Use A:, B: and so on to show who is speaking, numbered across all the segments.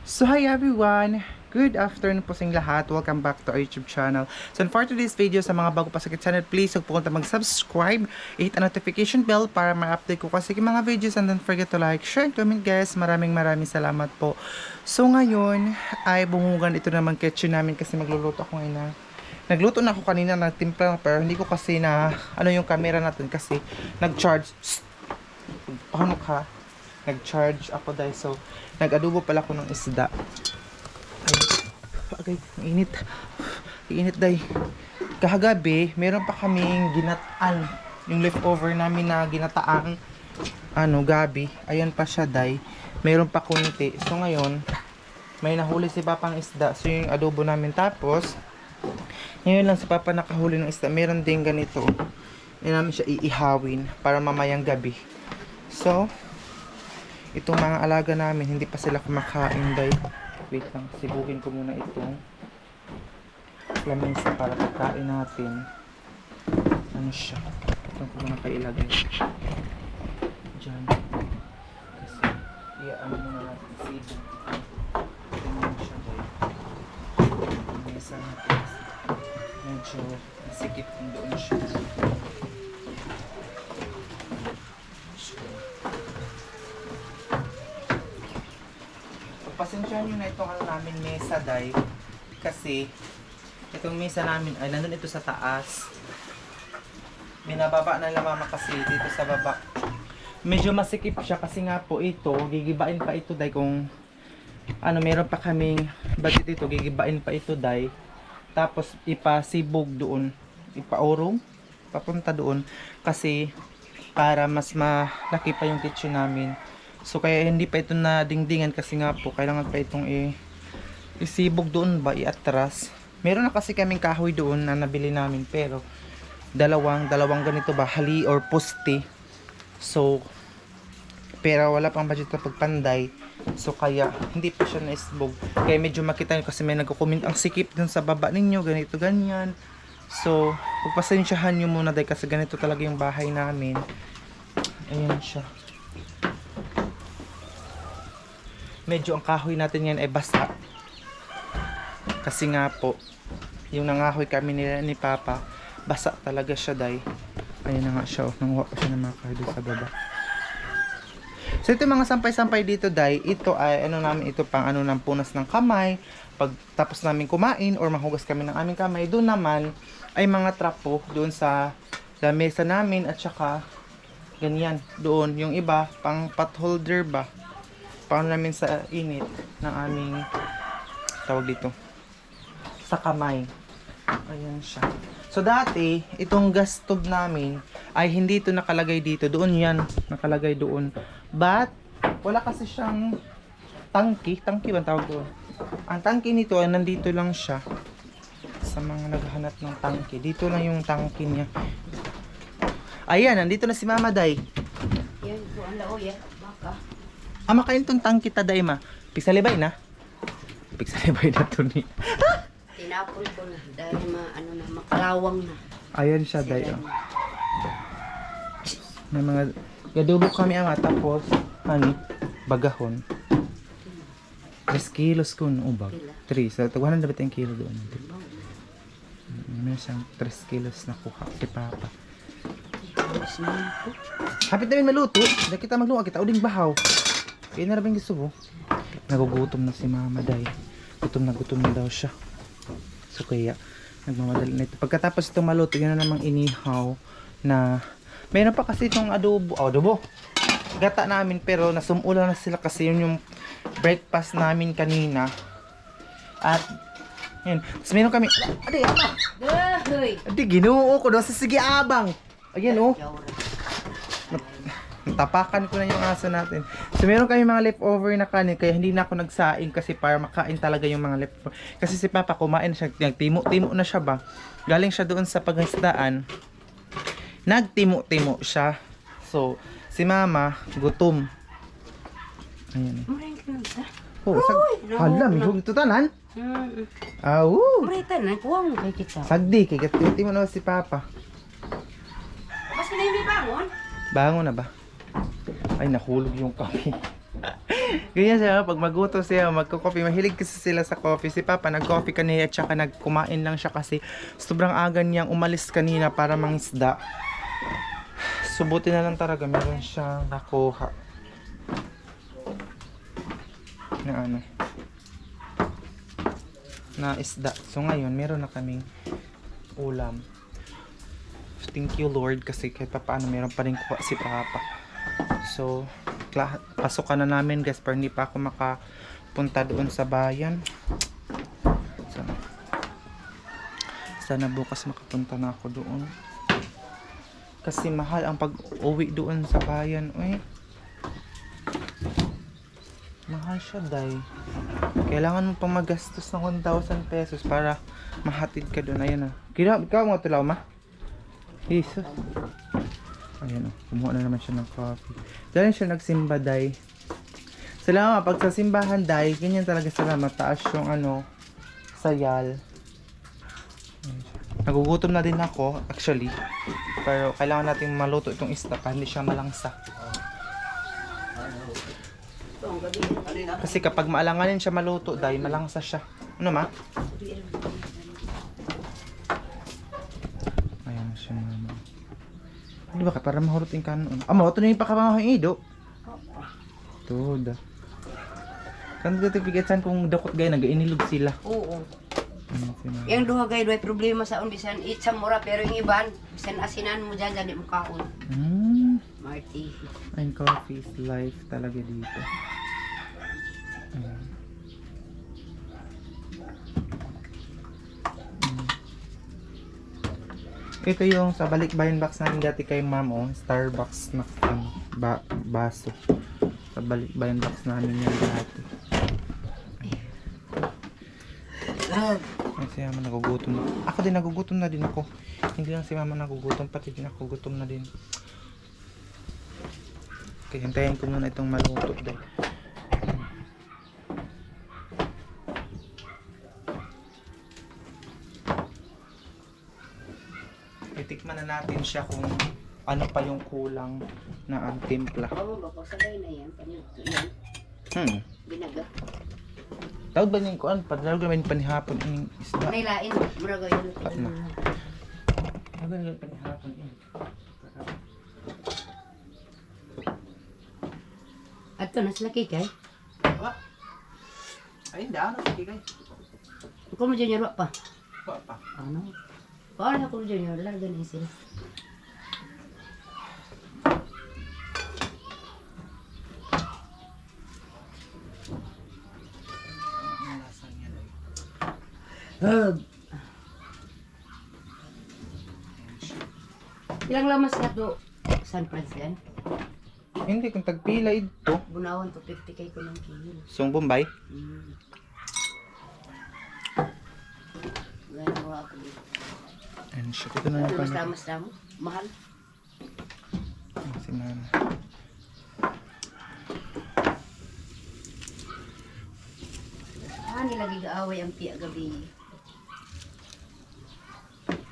A: So hi everyone! Good afternoon po sa inyong lahat. Welcome back to our YouTube channel. So for today's video, sa mga bago pa sa channel, please huwag po kung mag-subscribe, hit ang notification bell para ma-update ko kasi yung mga videos, and don't forget to like, share, and comment guys. Maraming salamat po. So ngayon ay bungugan ito naman kitchen namin kasi magluluto ako ngayon. Nagluto na ako kanina, nagtimpla na, pero hindi ko kasi na ano yung camera natin kasi nag-charge. Paano ka? Nag-charge ako dahil so nag-adobo pala ako ng isda. Ay, ang init. Ang init dahil. Kahagabi, meron pa kaming ginataan. Yung leftover namin na ginataang gabi. Ayan pa siya dahil. Meron pa kunti. So ngayon, may nahuli si Papang isda. So yung adobo namin tapos, ngayon lang si Papa nakahuli ng isda. Meron din ganito. Yan namin siya iihawin para mamayang gabi. So, itong mga alaga namin, hindi pa sila kumakain dahil. Wait lang, sibugin ko muna itong lamesa para pagkain natin. Ano siya? Ito ko muna kailagay. Diyan. Kasi, ano muna natin sibog. Ito muna siya dahil. Lamesa natin. Medyo nasikip kung doon siya. Pasensyahan nyo na itong namin mesa dahil kasi itong mesa namin ay nandun ito sa taas. Binababa na lang mama kasi dito sa baba. Medyo masikip siya kasi nga po ito, gigibain pa ito dahil kung meron pa kaming budget ito, gigibain pa ito dahil tapos ipasibog doon, ipaurong papunta doon kasi para mas malaki pa yung kitchen namin. So kaya hindi pa ito na dingdingan kasi nga po kailangan pa itong isibog doon ba, iatras. Meron na kasi kaming kahoy doon na nabili namin pero dalawang ganito ba, hali or poste. So pero wala pang budget na pagpanday. So kaya hindi pa siya naisbog. Kaya medyo makita nyo kasi may nagko-comment ang sikip dun sa baba ninyo, ganito ganyan. So pagpasensyahan nyo muna dahil kasi ganito talaga yung bahay namin. Ayan siya. Medyo ang kahoy natin yan ay basa. Kasi nga po, yung nangahoy kami ni Papa, basa talaga siya dahil. Ayun na nga siya, nanguha pa siya ng mga kahoy sa baba. So ito mga sampay-sampay dito dahil, ito ay namin ito pang ng punas ng kamay. Pag tapos namin kumain or mahugas kami ng aming kamay, doon naman ay mga trapo doon sa lamesa namin at saka ganyan doon. Yung iba, pang pot holder ba? Paano namin sa init ng aming tawag dito sa kamay. Ayan siya. So dati itong gas stove namin ay hindi ito nakalagay dito, doon yan nakalagay doon, but wala kasi siyang tangki ba tawag doon. Ang tangki nito ay nandito lang siya. Sa mga naghahanap ng tangki, dito lang yung tangki niya. Ayan, nandito na si Mama Day.
B: Yan po ang laoy, baka.
A: Ama kayo itong tangki taday ma. Pigsalibay na. Pigsalibay na to ni.
B: Tinapon ko na dahil makalawang na.
A: Ayan siya day. May mga gadubo kami ama tapos bagahon. 3 kilos kun ubag. 3. So 100 kilo doon. May siyang 3 kilos na kuha si Papa. Hapit namin maluto. Dahil kita magluto, kita uding bahaw. Kaya na rin gusto mo. Nagugutom na si Mama Day. Gutom na daw siya. So kaya nagmamadali na ito. Pagkatapos itong maluto, yun na namang inihaw na mayroon pa kasi itong adobo. Gata namin pero nasumula na sila kasi yun yung breakfast namin kanina. At yun. Tapos meron kami, aday ama! Aday ginoo ko daw sa sige abang. Ayan oh. Tapakan ko na yung aso natin. So meron kami mga leftover na kanin kaya hindi na ako nagsaing kasi para makain talaga yung mga leftover. Kasi si Papa kumain siya, nagtimo-timo na siya ba. Galing siya doon sa paghisdaan. Nagtimo-timo siya. So si Mama gutom. Ayan. Oh, hala, may hugit to tanan. Aw.
B: Murita na, kuwang kay kita.
A: Sagdi kay gatimo na si Papa.
B: Basta na hindi bangon.
A: Bangon na ba? Ay, nahulog yung kape. Ganyan siya, pag magutom siya, magko-coffee. Mahilig kasi sila sa coffee. Si Papa, nag-coffee kanina at saka nagkumain lang siya kasi sobrang aga niyang umalis kanina para mangisda. Subuti na lang talaga, meron siyang nakuha. Na ano? Na isda. So ngayon, meron na kaming ulam. Thank you Lord kasi kahit pa paano meron pa rin kuha si Papa. So, pasok na namin guys pero hindi pa ako makapunta doon sa bayan. So, sana bukas makapunta na ako doon. Kasi mahal ang pag-uwi doon sa bayan. Uy. Mahal siya, day. Kailangan mo pang magastos ng 1,000 pesos para mahatid ka doon. Ayan o. Ikaw mo tulaw, ma? Jesus. Ayan o. Kumuha na naman siya ng coffee. Dahil siya nagsimba, day. Salamat. Pag sa simbahan, day, ganyan talaga sila. Mataas yung ano, sayal. Nagugutom na din ako, actually. Pero kailangan natin maluto itong isda para hindi siya malangsa. Kasi kapag maalanganin siya maluto, dahil malangsa siya. Ano ma? Ayan siya naman. Di ba ka para mahurutin ka noon? Ah, mahurutin na yung pakamahang ido. Tuda. Kan dito pigatan kung dakot gay nagainilog sila.
B: Oo. Yung duha gay doy problema sa bisan itsa mura pero yung iban bisan asinan mo dyan dali mo kaon. Marty.
A: And coffee is life talaga dito. Ayan. Ito yung sa balikbayan box namin dati kay ma'am, oh, Starbucks na baso. Sa balikbayan box namin yan dati. Ay, si mama nagugutom. Ako din nagugutom na din ako. Hindi lang si mama nagugutom, pati din ako gutom na din. Okay, hintayin ko muna itong maluto din. Itikman na natin siya kung ano pa yung kulang na ang timpla.
B: Oo, bapagsagay na yan. Panito yan. Binaga.
A: Tawag ba niyang kuan? Padalog naman panihapon yung isda.
B: Nailain. Muraga yun.
A: Kat na. Tawag naman panihapon yun.
B: Ato na sila kikay.
A: Ba? Ay, hindi ako nakikigay.
B: Kung mo dyan yarwa pa.
A: Pa.
B: Ano? Paano ako dyan yarwa? Larga na sila. Ilang lamas na to San Francisco?
A: Hindi, kung tagpila ito.
B: Bunawan to 50 kay ko ng kilo.
A: Sung Bombay?
B: Gano'n mo ako dito.
A: And shit, ito na yung pan.
B: Lamas mo? Mahal?
A: Si mama.
B: Nilagi gaaway ang piya gabi.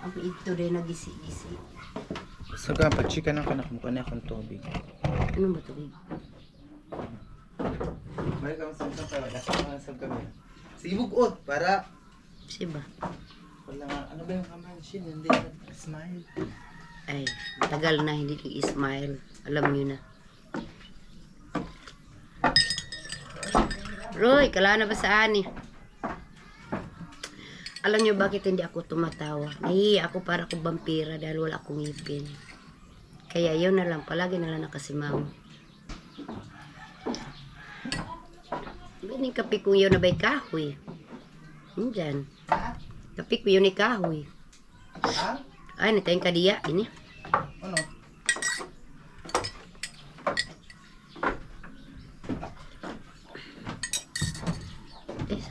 B: Ang ito rin nagisi-gisi.
A: Saka, pag-chika ng kanak mo ka na akong tubig.
B: Ano ba tubig?
A: Balik kami sa kayo. Nasa sa kami. Sibug-ot para...
B: Siba?
A: Wala nga. Ano ba yung kamansin? Hindi smile.
B: Ay, tagal na hindi nag-smile. Alam nyo na. Roy, kala na ba sa ani? Alam nyo bakit hindi ako tumatawa? Nahihiya ako para akong vampira dahil wala akong ngipin. Kaya yun na lang, palagi na lang nakasimango. Ganing kape ko yun na ba'y kahoy? Diyan. Kape ko yun ni kahoy.
A: Ha?
B: Ay, natayang kadiya. Ini.
A: Ano?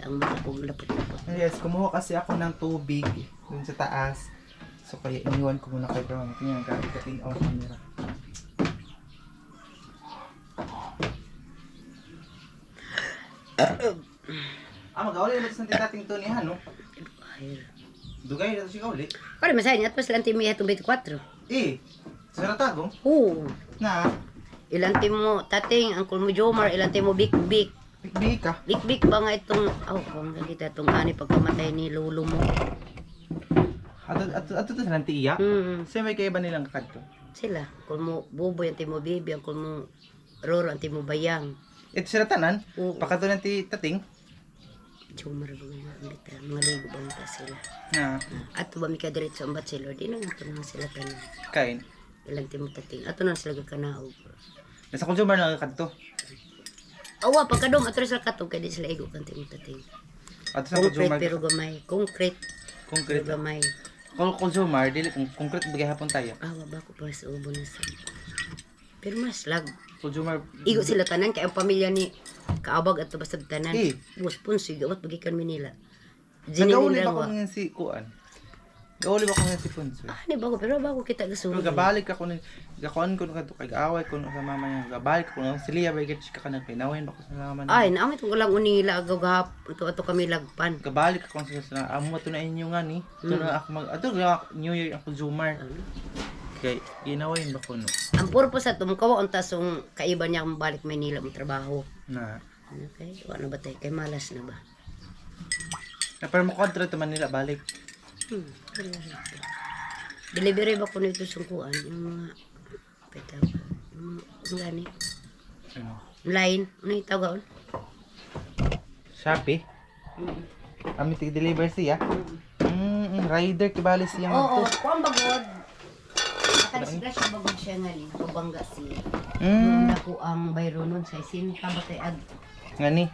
B: Ang mata kong lapot-lapot.
A: Yes, kumuha kasi ako ng tubig dun sa taas. So kaya iniwan ko muna kay Brown. Tingnan, gamit ka ting off camera. Magawali na sa dating to ni Hano. Dugay na si Kauli.
B: Kaya masaya niya, at pas lanti mo itong 24.
A: Eh, sa Ratagong?
B: Oo.
A: Na,
B: Ilanti mo tating, Uncle mo Jomar, ilanti mo Bik Bik.
A: Bigbi ka.
B: Bik-bik ba nga itong, kung nakita itong ani pagkamatay ni lolo mo.
A: Ato to sa tiya. Sa may kaya ba nilang kakadto?
B: Sila, kung mo buboy ang timo bibi, ang kung mo roro ang timo bayang.
A: Ito sila tanan.
B: Oo.
A: Pakato ng tating.
B: Chumar ba nga ambita, mga ligo ba nga sila.
A: Na
B: Ato ba mi ka diretso ang bachelor, di na nga ito na sila tanan.
A: kain.
B: Ilang timo tating, ato na sila gagkanaog.
A: Nasa consumer na kakadto.
B: Awa, pagkadong ato sila katong, kaya di sila igo kang timo tating.
A: Ato sa
B: Concrete
A: consumer.
B: pero gamay, concrete pero
A: Concrete.
B: gamay.
A: Kung consumer, dili kung concrete bigay hapon tayo.
B: Awa ba ko pa sa ubo na sa. Pero mas lag.
A: Consumer.
B: Igo sila tanan, kaya ang pamilya ni Kaabag at basta tanan.
A: Eh.
B: Bus punsi, gawat bagi kan Manila.
A: Nagauli ba ko
B: Jinilin
A: ng si Kuan? Gauli ba ko ng si Punso?
B: Ah, di ba ko, pero bago kita
A: Pero
B: gasunod.
A: gabalik ako ng gakuan ko kadto kay away ko sa mama niya. Gabalik ko ng Celia ba gid ka kanang pinawin ba ko sa mama niya.
B: Ay, naamit ko lang unila agaw gahap. Ito kami lagpan.
A: Gabalik ako sa amo to na inyo nga ni. Ito na ako mag ato New Year ang consumer. Kay inawayin ba ko no.
B: Ang purpose ato mukawa unta sung kaiba niya kung balik Manila mo trabaho.
A: Na
B: Okay, wala ba tayo? Kay malas na ba?
A: pero mo kontra to Manila balik.
B: Wala rin. Delivery ba ko nito sungkuan? Yung mga pitaw. Yung gani.
A: Ano?
B: Line. Ano yung tawag?
A: Shopee. Ami tig-deliver siya. Rider kibali siya
B: Oo,
A: nga to.
B: kuang bagod. Nakalisga siya bagod siya nga ni. Pabangga siya.
A: Mm.
B: Naku ang bayro nun sa isin. Kabatay ag.
A: Ngani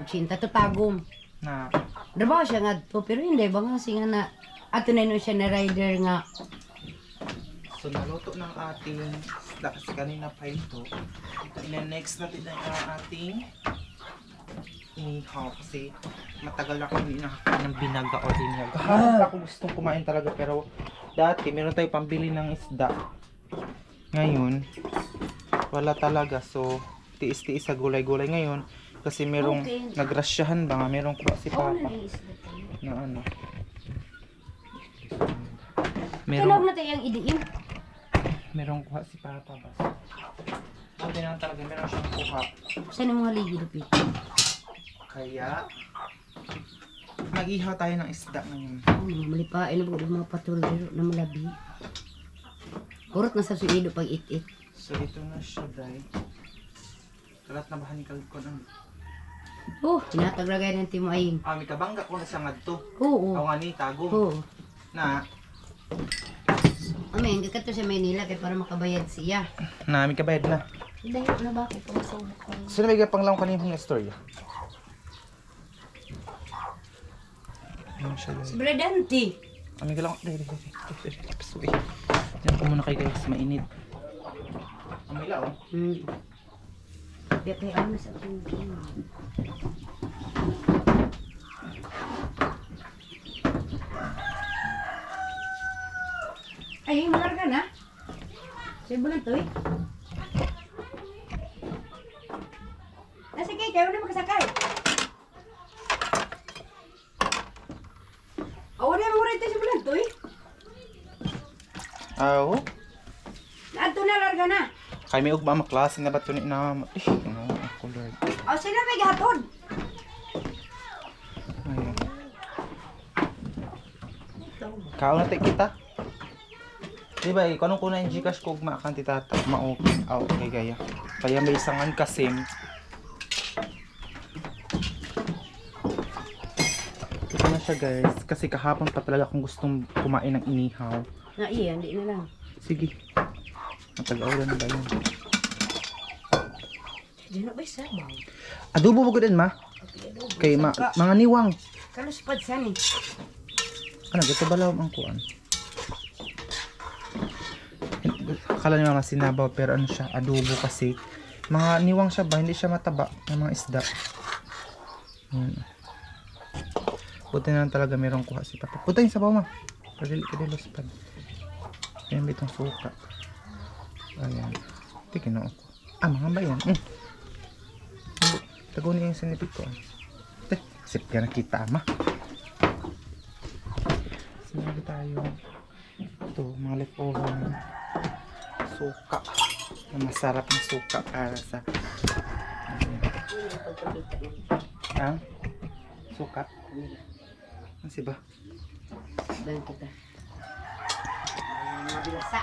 B: Sinta to tagom.
A: na
B: Trabaho siya nga to. Pero hindi ba nga siya na. Ato na yun siya na rider nga.
A: so naluto ng ating isda kasi kanina pa ito. Next natin na yung ating inihaw kasi matagal ako hindi nakakain ng binaga o dinaga. Ako gustong kumain talaga pero dati meron tayo pambili ng isda. Ngayon wala talaga so tiis-tiis sa gulay-gulay ngayon kasi merong
B: Okay.
A: nagrasyahan ba nga merong kuha si
B: Oo na
A: Papa
B: rin isda tayo.
A: na ano.
B: Kailangan
A: Merong
B: na tayong idiin.
A: merong kuha si Papa bas. Sabi na talaga meron siyang kuha.
B: Saan yung mga ligi lupit?
A: Kaya mag-ihaw tayo ng isda ngayon.
B: Malipain na po mga patulero na malabi. Kurot na sa suido pag it-it.
A: So ito na siya dahil. Kalat na bahan ni Kalkon ang
B: Tinatagragay ng timo aying.
A: may kabangga ko na siya ngadto.
B: Oo.
A: Aw nga ni tagom
B: Oo.
A: na
B: Amen, gakato sa Manila kay para makabayad siya.
A: may kabayad na.
B: Dahil na ba ako pamasubok ko?
A: So nabigay pang lang kanina ng istorya. Ano siya dahil?
B: Sobradante.
A: Kami ka lang dahil. Pasuwi. Yan ko muna kayo guys mainit. Amay lao.
B: Kaya ano sa akin. Ay, malarga na. Sige bulan to eh. Nasa kayo na makasakay. Awan na mo rito sa bulan to eh.
A: Aw.
B: Naadto na larga na.
A: Kay may ugma maklase na ba ito ni na ano ako Lord.
B: O, sino may gatod?
A: Ayun. Kaon na tayo kita. Diba eh, kanong kuna yung Gcash ko ugma kan ti tata. Ma-okay. Okay gaya. Kaya may isangan kasim. Ito na siya guys. Kasi kahapon pa talaga akong gustong kumain ng inihaw.
B: Na iya, hindi na lang.
A: Sige. Matag-aulan na ba yun?
B: Diyan na ba isa ba?
A: Adobo mo ko din ma. Kay mga niwang.
B: Kaluspad sa ni.
A: Ano, gato balaw ang kuan. Akala niyo mga sinabaw pero ano siya, adobo kasi. Mga niwang siya ba, hindi siya mataba ng mga isda. Buti na lang talaga merong kuha si Papa. Puta yung sabaw ma. Kadili lospad. Ayan ba itong suka. Ayan. Ito kinoo ko. Mga bayan. Tago niya yung sinipid ko. Sip ka nakita ama. Sinabi tayo. Ito, mga leftover ng suka. Masarap na suka para sa
B: Pakita mo.
A: Ang suka. Ano ba?
B: Dan kita. Mga bilasa.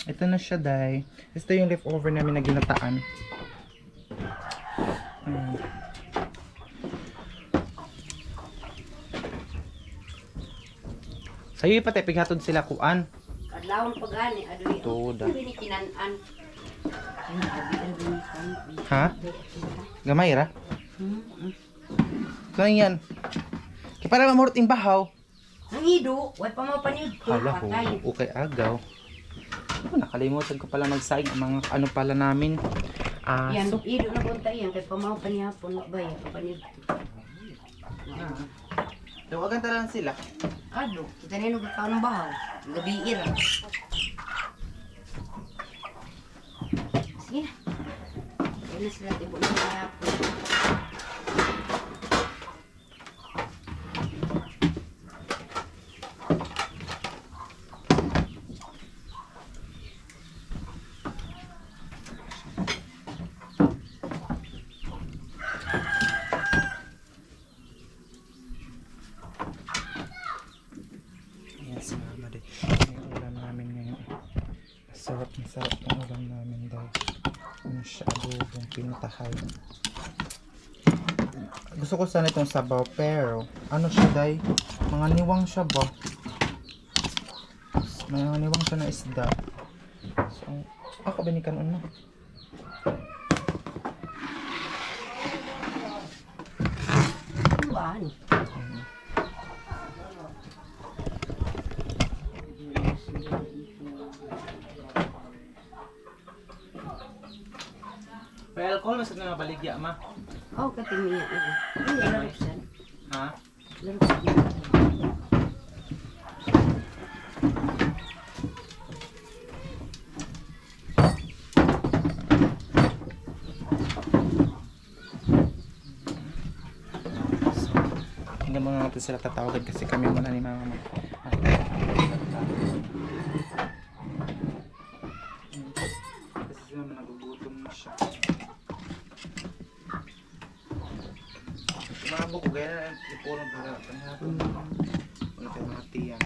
A: Ito na siya, day. Ito yung leftover namin na ginataan. Sa'yo pati pighatod sila kuan.
B: Kadlawon pagani adoy.
A: Tuda.
B: Ini kinanan.
A: Ha? Gamay ra? Kaya yan. Kaya para mamurot yung bahaw.
B: Nangido, way pa mo paniud ko
A: Hala ko,
B: patay.
A: okay agaw. Oh, nakalimutan ko pala magsaing ang mga ano pala namin.
B: Yan,
A: So,
B: ido na punta yan kay pamaw pa niya pun ba ya paniud.
A: tawagan ta lang sila.
B: Ado, kita nino gakaon ng bahaw. Gabi ira. Sige na. Kaya na sila tibo na niya po.
A: Ayan si mama din. Yung ulam namin ngayon. Masarap ang ulam namin dahil ano siya, adobong pinutahay. Gusto ko sana itong sabaw pero ano siya day? Mga niwang siya ba? Mga niwang siya na isda. So, ako binikan ano?
B: Ano ba ni?
A: May alcohol mas nga baligya ma.
B: Oh, katimiya. Ini laro san.
A: Ha?
B: Laro san.
A: Hindi mo natin sila tatawagan kasi kami muna ni mama. Kasi sila nagugutom na siya. Mabok ko gaya na ipulong para panghapon. Wala kayo mga tiyan.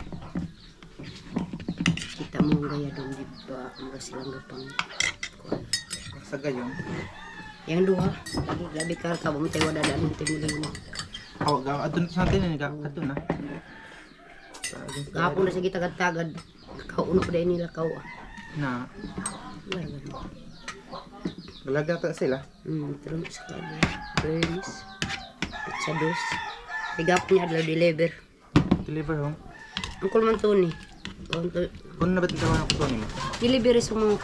B: Kita mo ang gaya doon, di ba? Ang silang gapang kuan.
A: Sa gayon,
B: Yang dua, labi ka ka mo tayo wala daan ng timuling mo.
A: adun sa atin ni adun na.
B: Gahapon na sa gitagad-tagad. Kauno pa din nila kau.
A: Na,
B: Wala.
A: galagatan sila.
B: Terus kali. Terus. Pizza dos. Tigap niya adlaw deliver.
A: Deliver home.
B: Ang kulman to ni.
A: Kung na ba't ikaw ang kuto mo?
B: Delivery sa mga.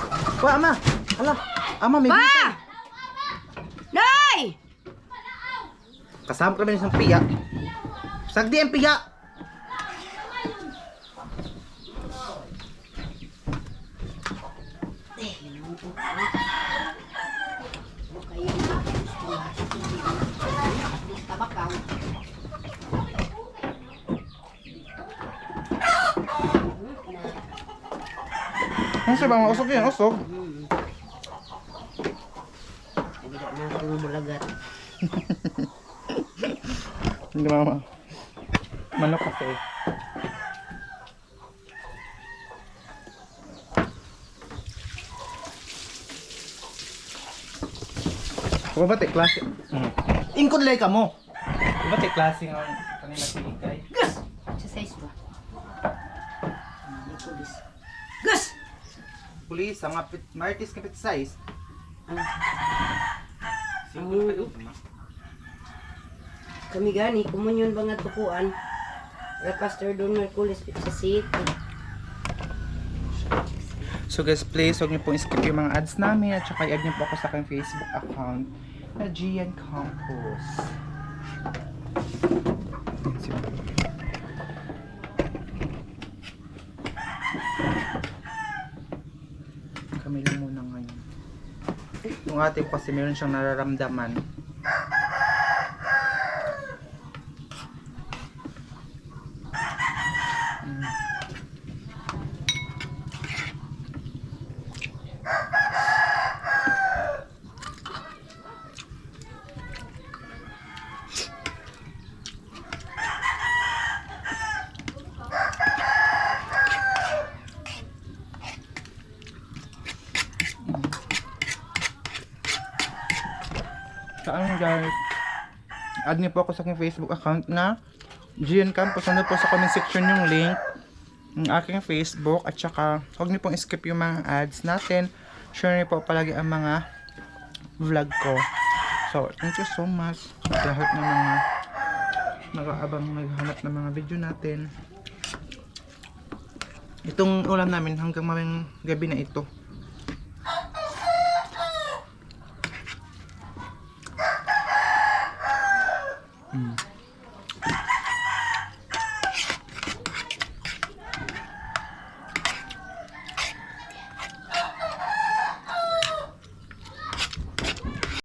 A: Wa, ama! Ala! Ama, may bita!
B: Nay!
A: Kasama kami ng piya. Sagdi ang piya!
B: Tabakaw.
A: Ano siya ba? Usog yan, usog.
B: Hindi na ako bulagat.
A: Hindi mama. Manok kasi. Kung ba te klase? Ingkod lay ka mo. Kung ba te klase ng kanila sinikay?
B: Gus! Sa size ba? Pulis. Gus!
A: Pulis, ang martis kapit size.
B: Ang kami gani, kumunyon ba nga tukuan? Pastor Don Mercules sa city.
A: So guys, please huwag niyo pong skip yung mga ads namin at saka i-add niyo po ako sa aking Facebook account na Gian Campus. Ayan si Mama. Kami lang muna ngayon. Yung ate ko kasi meron siyang nararamdaman. Saan guys? Add niyo po ako sa aking Facebook account na Gian Campos. Ano po sa comment section yung link ng aking Facebook. At saka huwag niyo pong skip yung mga ads natin. Share niyo po palagi ang mga vlog ko. So, thank you so much sa lahat ng mga nag-aabang naghanap ng mga video natin. Itong ulam namin hanggang mamayang gabi na ito.